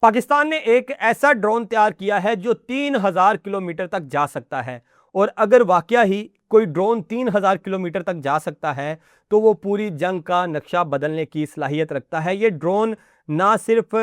पाकिस्तान ने एक ऐसा ड्रोन तैयार किया है जो 3000 किलोमीटर तक जा सकता है। और अगर वाकया ही कोई ड्रोन 3000 किलोमीटर तक जा सकता है तो वो पूरी जंग का नक्शा बदलने की सलाहियत रखता है। ये ड्रोन ना सिर्फ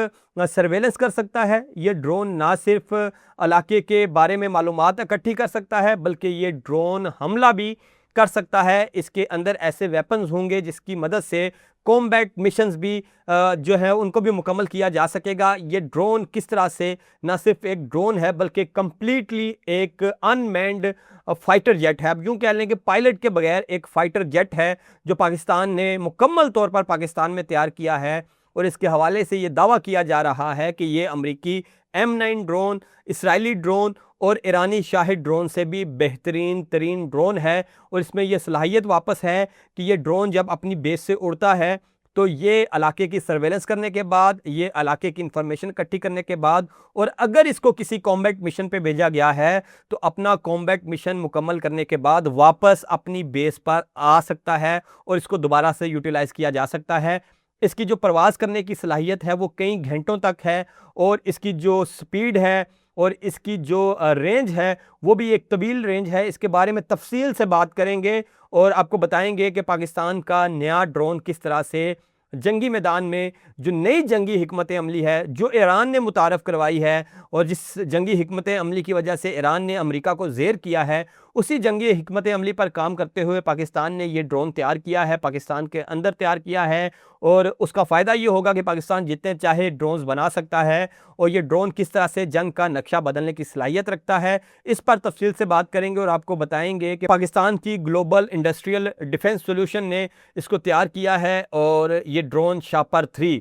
सर्वेलेंस कर सकता है, ये ड्रोन ना सिर्फ इलाके के बारे में मालूमात इकट्ठी कर सकता है, बल्कि ये ड्रोन हमला भी कर सकता है। इसके अंदर ऐसे वेपन्स होंगे जिसकी मदद से कॉम्बैट मिशंस भी जो है उनको भी मुकम्मल किया जा सकेगा। ये ड्रोन किस तरह से ना सिर्फ एक ड्रोन है बल्कि कंप्लीटली एक अनमैन्ड फाइटर जेट है। अब यूं कह लें कि पायलट के बगैर एक फाइटर जेट है जो पाकिस्तान ने मुकम्मल तौर पर पाकिस्तान में तैयार किया है। और इसके हवाले से ये दावा किया जा रहा है कि ये अमरीकी M9 ड्रोन, इसराइली ड्रोन और ईरानी शाहिद ड्रोन से भी बेहतरीन तरीन ड्रोन है। और इसमें यह सलाहियत वापस है कि ये ड्रोन जब अपनी बेस से उड़ता है तो ये इलाके की सर्वेलेंस करने के बाद, ये इलाके की इंफॉर्मेशन इकट्ठी करने के बाद, और अगर इसको किसी कॉम्बैट मिशन पे भेजा गया है तो अपना कॉम्बैट मिशन मुकम्मल करने के बाद वापस अपनी बेस पर आ सकता है और इसको दोबारा से यूटिलाइज किया जा सकता है। इसकी जो परवाज़ करने की सलाहियत है वो कई घंटों तक है, और इसकी जो स्पीड है और इसकी जो रेंज है वो भी एक तवील रेंज है। इसके बारे में तफसील से बात करेंगे और आपको बताएंगे कि पाकिस्तान का नया ड्रोन किस तरह से जंगी मैदान में जो नई जंगी हिकमत अमली है जो ईरान ने मुतारफ़ करवाई है, और जिस जंगी हिकमत अमली की वजह से ईरान ने अमेरिका को ज़ेर किया है, उसी जंगी हिकमत अमली पर काम करते हुए पाकिस्तान ने ये ड्रोन तैयार किया है, पाकिस्तान के अंदर तैयार किया है। और उसका फ़ायदा ये होगा कि पाकिस्तान जितने चाहे ड्रोन्स बना सकता है, और ये ड्रोन किस तरह से जंग का नक्शा बदलने की सलाहियत रखता है, इस पर तफसील से बात करेंगे। और आपको बताएंगे कि पाकिस्तान की ग्लोबल इंडस्ट्रियल डिफेंस सोल्यूशन ने इसको तैयार किया है, और ये ड्रोन शापर 3,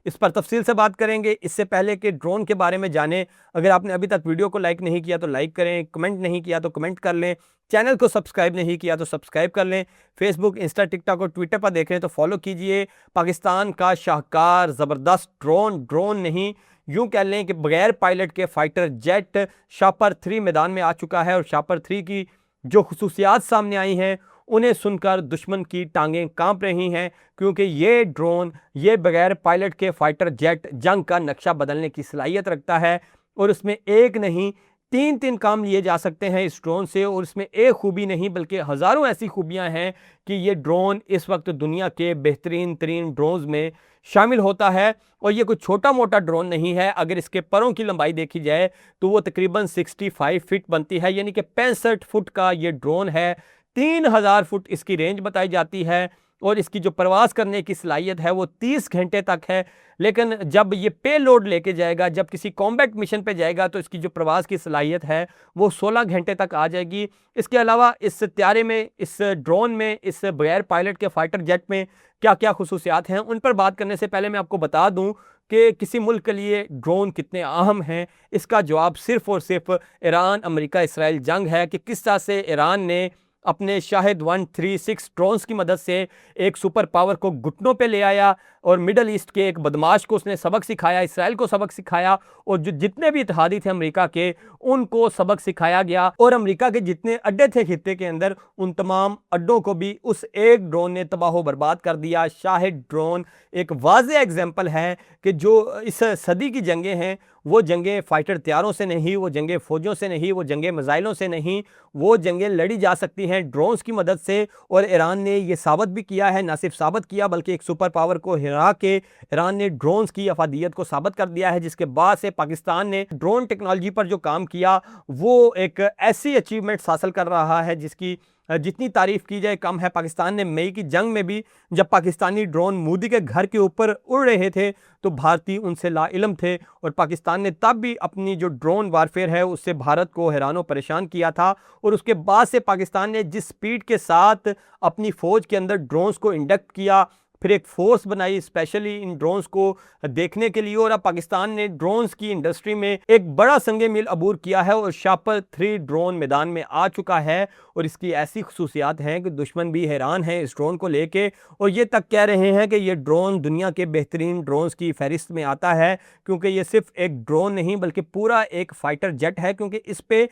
इस पर तफसील से बात करेंगे। इससे पहले कि ड्रोन के बारे में जानें, अगर आपने अभी तक वीडियो को लाइक नहीं किया तो लाइक करें, कमेंट नहीं किया तो कमेंट कर लें, चैनल को सब्सक्राइब नहीं किया तो सब्सक्राइब कर लें, फेसबुक, इंस्टा, टिकटॉक और ट्विटर पर देख रहे हैं तो फॉलो कीजिए। पाकिस्तान का शाहकार ज़बरदस्त ड्रोन नहीं, यूं कह लें कि बगैर पायलट के फाइटर जेट शापर 3 मैदान में आ चुका है। और शापर 3 की जो खुसूसियात सामने आई हैं उन्हें सुनकर दुश्मन की टांगें कांप रही हैं, क्योंकि ये ड्रोन, ये बगैर पायलट के फाइटर जेट जंग का नक्शा बदलने की सलाहियत रखता है। और उसमें एक नहीं, तीन तीन काम लिए जा सकते हैं इस ड्रोन से। और इसमें एक खूबी नहीं बल्कि हज़ारों ऐसी खूबियां हैं कि ये ड्रोन इस वक्त दुनिया के बेहतरीन तरीन ड्रोन्स में शामिल होता है। और ये कोई छोटा मोटा ड्रोन नहीं है। अगर इसके परों की लंबाई देखी जाए तो वो तकरीबन 65 फीट बनती है, यानी कि 65 फुट का ये ड्रोन है। 3000 फुट इसकी रेंज बताई जाती है, और इसकी जो परवास करने की सलाहियत है वो 30 घंटे तक है। लेकिन जब ये पे लोड लेके जाएगा, जब किसी कॉम्बैट मिशन पे जाएगा, तो इसकी जो प्रवास की सलाहियत है वो 16 घंटे तक आ जाएगी। इसके अलावा इस त्यारे में, इस ड्रोन में, इस बगैर पायलट के फाइटर जेट में क्या क्या खुसूसियात हैं, उन पर बात करने से पहले मैं आपको बता दूं कि किसी मुल्क के लिए ड्रोन कितने अहम हैं। इसका जवाब सिर्फ और सिर्फ ईरान, अमेरिका, इसराइल जंग है कि किस तरह से ईरान ने अपने शाहिद 136 ड्रोन्स की मदद से एक सुपर पावर को घुटनों पे ले आया, और मिडल ईस्ट के एक बदमाश को उसने सबक सिखाया, इसराइल को सबक सिखाया, और जो जितने भी इत्तेहादी थे अमेरिका के उनको सबक सिखाया गया। और अमेरिका के जितने अड्डे थे खित्ते के अंदर, उन तमाम अड्डों को भी उस एक ड्रोन ने तबाह बर्बाद कर दिया। शाहिद ड्रोन एक वाज़ेह एग्जाम्पल है कि जो इस सदी की जंगें हैं वो जंगें फाइटर तैयारों से नहीं, वो जंगें फ़ौजों से नहीं, वो जंगें मिसाइलों से नहीं, वो जंगें लड़ी जा सकती हैं ड्रोन्स की मदद से। और ईरान ने ये साबित भी किया है, ना सिर्फ साबित किया बल्कि एक सुपर पावर को हिरा के ईरान ने ड्रोन्स की अफादियत को साबित कर दिया है, जिसके बाद से पाकिस्तान ने ड्रोन टेक्नोलॉजी पर जो काम किया वो एक ऐसी अचीवमेंट्स हासिल कर रहा है जिसकी जितनी तारीफ की जाए कम है। पाकिस्तान ने मई की जंग में भी जब पाकिस्तानी ड्रोन मोदी के घर के ऊपर उड़ रहे थे तो भारतीय उनसे लाइल्म थे, और पाकिस्तान ने तब भी अपनी जो ड्रोन वारफेयर है उससे भारत को हैरान परेशान किया था। और उसके बाद से पाकिस्तान ने जिस स्पीड के साथ अपनी फ़ौज के अंदर ड्रोन्स को इंडक्ट किया, फिर एक फोर्स बनाई स्पेशली इन ड्रोन्स को देखने के लिए, और अब पाकिस्तान ने ड्रोन्स की इंडस्ट्री में एक बड़ा संगे मील अबूर किया है, और शापर 3 ड्रोन मैदान में आ चुका है। और इसकी ऐसी खसूसियात हैं कि दुश्मन भी हैरान है इस ड्रोन को लेके, और ये तक कह रहे हैं कि ये ड्रोन दुनिया के बेहतरीन ड्रोन्स की फहरिस्त में आता है, क्योंकि ये सिर्फ एक ड्रोन नहीं बल्कि पूरा एक फाइटर जेट है, क्योंकि इस पे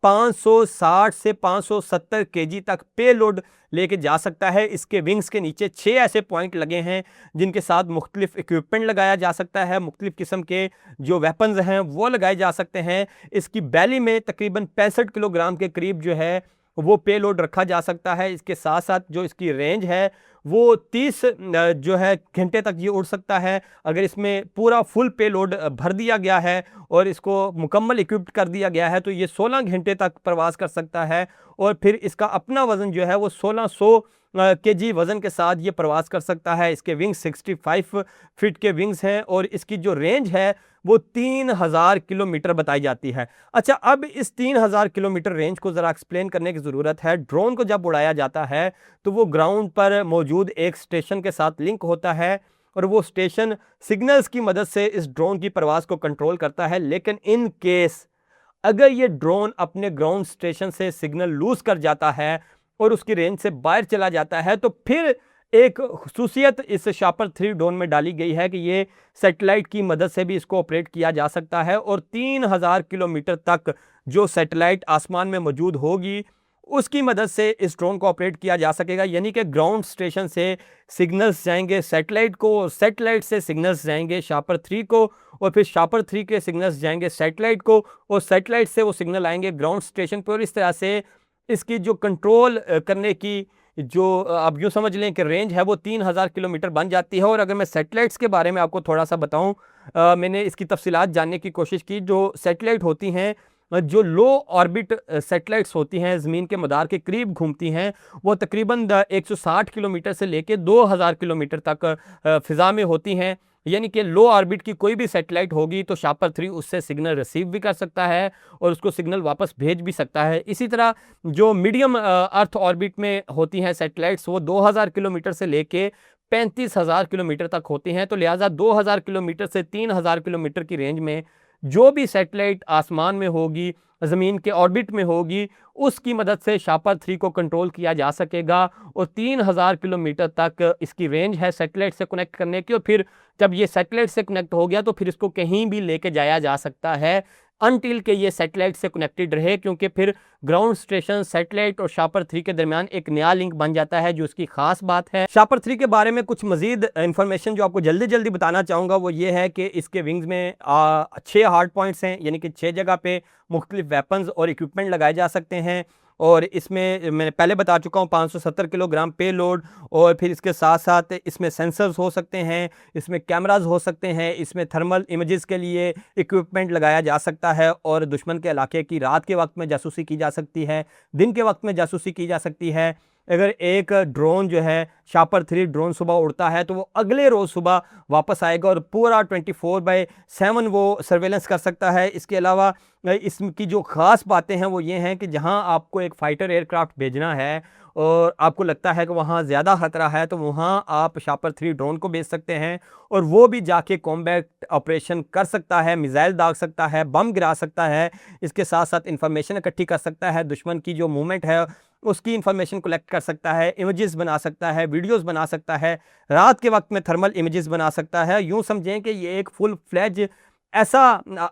560 से 570 केजी तक पे लोड लेके जा सकता है। इसके विंग्स के नीचे 6 ऐसे पॉइंट लगे हैं जिनके साथ मुख्तलिफ इक्विपमेंट लगाया जा सकता है, मुख्तलिफ किस्म के जो वेपन्स हैं वो लगाए जा सकते हैं। इसकी बैली में तकरीबन 65 किलोग्राम के करीब जो है वो पे लोड रखा जा सकता है। इसके साथ साथ जो इसकी रेंज है वो 30 जो है घंटे तक ये उड़ सकता है। अगर इसमें पूरा फुल पे लोड भर दिया गया है और इसको मुकम्मल इक्विप्ड कर दिया गया है तो ये 16 घंटे तक प्रवास कर सकता है। और फिर इसका अपना वज़न जो है वो 1600 केजी वज़न के साथ ये प्रवास कर सकता है। इसके विंग्स 65 फीट के विंग्स हैं और इसकी जो रेंज है वो 3000 किलोमीटर बताई जाती है। अच्छा, अब इस 3000 किलोमीटर रेंज को ज़रा एक्सप्लेन करने की ज़रूरत है। ड्रोन को जब उड़ाया जाता है तो वो ग्राउंड पर मौजूद एक स्टेशन के साथ लिंक होता है और वो स्टेशन सिग्नल्स की मदद से इस ड्रोन की परवास को कंट्रोल करता है। लेकिन इन केस अगर ये ड्रोन अपने ग्राउंड स्टेशन से सिग्नल लूज कर जाता है और उसकी रेंज से बाहर चला जाता है तो फिर एक खुसूसियत इस शापर 3 ड्रोन में डाली गई है कि ये सैटेलाइट की मदद से भी इसको ऑपरेट किया जा सकता है और 3000 किलोमीटर तक जो सैटेलाइट आसमान में मौजूद होगी उसकी मदद से इस ड्रोन को ऑपरेट किया जा सकेगा। यानी कि ग्राउंड स्टेशन से सिग्नल्स जाएंगे सैटेलाइट को और सैटेलाइट से सिग्नल्स जाएंगे शापर 3 को और फिर शापर 3 के सिग्नल्स जाएंगे सैटेलाइट को और सैटेलाइट से वो सिग्नल आएंगे ग्राउंड स्टेशन पर। इस तरह से इसकी जो कंट्रोल करने की जो आप यूँ समझ लें कि रेंज है वो 3000 किलोमीटर बन जाती है। और अगर मैं सैटेलाइट्स के बारे में आपको थोड़ा सा बताऊं, मैंने इसकी तफसीलात जानने की कोशिश की। जो सैटेलाइट होती हैं, जो लो ऑर्बिट सैटेलाइट्स होती हैं, ज़मीन के मदार के करीब घूमती हैं, वो तकरीबन 160 किलोमीटर से लेके 2000 किलोमीटर तक फ़िज़ा में होती हैं। यानी कि लो ऑर्बिट की कोई भी सैटेलाइट होगी तो शापर 3 उससे सिग्नल रिसीव भी कर सकता है और उसको सिग्नल वापस भेज भी सकता है। इसी तरह जो मीडियम अर्थ ऑर्बिट में होती हैं सैटेलाइट्स वो 2000 किलोमीटर से लेके 35000 किलोमीटर तक होती हैं। तो लिहाजा 2000 किलोमीटर से 3000 किलोमीटर की रेंज में जो भी सैटेलाइट आसमान में होगी, ज़मीन के ऑर्बिट में होगी, उसकी मदद से शापर 3 को कंट्रोल किया जा सकेगा और 3000 किलोमीटर तक इसकी रेंज है सैटेलाइट से कनेक्ट करने की। और फिर जब ये सैटेलाइट से कनेक्ट हो गया तो फिर इसको कहीं भी लेके जाया जा सकता है अनटिल के ये सैटेलाइट से कनेक्टेड रहे, क्योंकि फिर ग्राउंड स्टेशन सैटेलाइट और शापर 3 के दरमियान एक नया लिंक बन जाता है जो उसकी खास बात है। शापर 3 के बारे में कुछ मजीद इंफॉर्मेशन जो आपको जल्दी जल्दी बताना चाहूँगा वो ये है कि इसके विंग्स में 6 हार्ड पॉइंट्स हैं, यानी कि 6 जगह पे मुख्तलिफ वेपन्स और इक्विपमेंट लगाए जा सकते हैं। और इसमें मैंने पहले बता चुका हूँ 570 किलोग्राम पे लोड। और फिर इसके साथ साथ इसमें सेंसर्स हो सकते हैं, इसमें कैमरास हो सकते हैं, इसमें थर्मल इमेजेस के लिए इक्विपमेंट लगाया जा सकता है और दुश्मन के इलाके की रात के वक्त में जासूसी की जा सकती है, दिन के वक्त में जासूसी की जा सकती है। अगर एक ड्रोन जो है शापर 3 ड्रोन सुबह उड़ता है तो वो अगले रोज़ सुबह वापस आएगा और पूरा 24/7 वो सर्वेलेंस कर सकता है। इसके अलावा इसकी जो ख़ास बातें हैं वो ये हैं कि जहां आपको एक फ़ाइटर एयरक्राफ्ट भेजना है और आपको लगता है कि वहाँ ज़्यादा ख़तरा है तो वहाँ आप शापर 3 ड्रोन को भेज सकते हैं और वो भी जाके कॉम्बैट ऑपरेशन कर सकता है, मिसाइल दाग सकता है, बम गिरा सकता है। इसके साथ साथ इंफॉर्मेशन इकट्ठी कर सकता है, दुश्मन की जो मूवमेंट है उसकी इंफॉर्मेशन कलेक्ट कर सकता है, इमेजेस बना सकता है, वीडियोस बना सकता है, रात के वक्त में थर्मल इमेजेस बना सकता है। यूँ समझें कि ये एक फुल फ्लैज ऐसा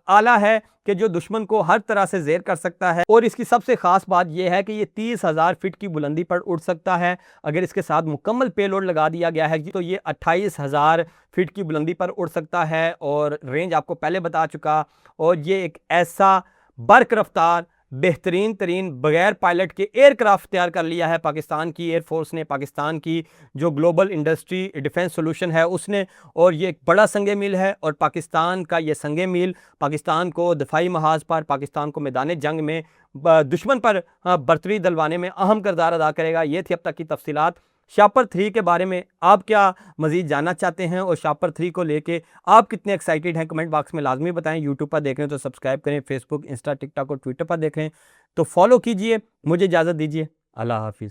आला है कि जो दुश्मन को हर तरह से ज़ेर कर सकता है। और इसकी सबसे ख़ास बात यह है कि ये 30,000 फीट की बुलंदी पर उड़ सकता है। अगर इसके साथ मुकम्मल पेलोड लगा दिया गया है तो ये 28,000 फीट की बुलंदी पर उड़ सकता है और रेंज आपको पहले बता चुका। और ये एक ऐसा बर्क रफ्तार बेहतरीन तरीन बगैर पायलट के एयरक्राफ्ट तैयार कर लिया है पाकिस्तान की एयरफोर्स ने, पाकिस्तान की जो ग्लोबल इंडस्ट्री डिफेंस सॉल्यूशन है उसने। और ये एक बड़ा संगे मील है और पाकिस्तान का ये संगे मील पाकिस्तान को दफाई महाज पर, पाकिस्तान को मैदान जंग में दुश्मन पर बर्तरी दिलवाने में अहम किरदार अदा करेगा। ये थी अब तक की तफसीलात। शापर 3 के बारे में आप क्या मज़ीद जानना चाहते हैं और शापर 3 को लेके आप कितने एक्साइटेड हैं कमेंट बॉक्स में लाजमी बताएं। यूट्यूब पर देख रहे हैं तो सब्सक्राइब करें, फेसबुक, इंस्टा, टिकटॉक और ट्विटर पर देख रहे हैं तो फॉलो कीजिए। मुझे इजाज़त दीजिए, अल्लाह हाफिज़।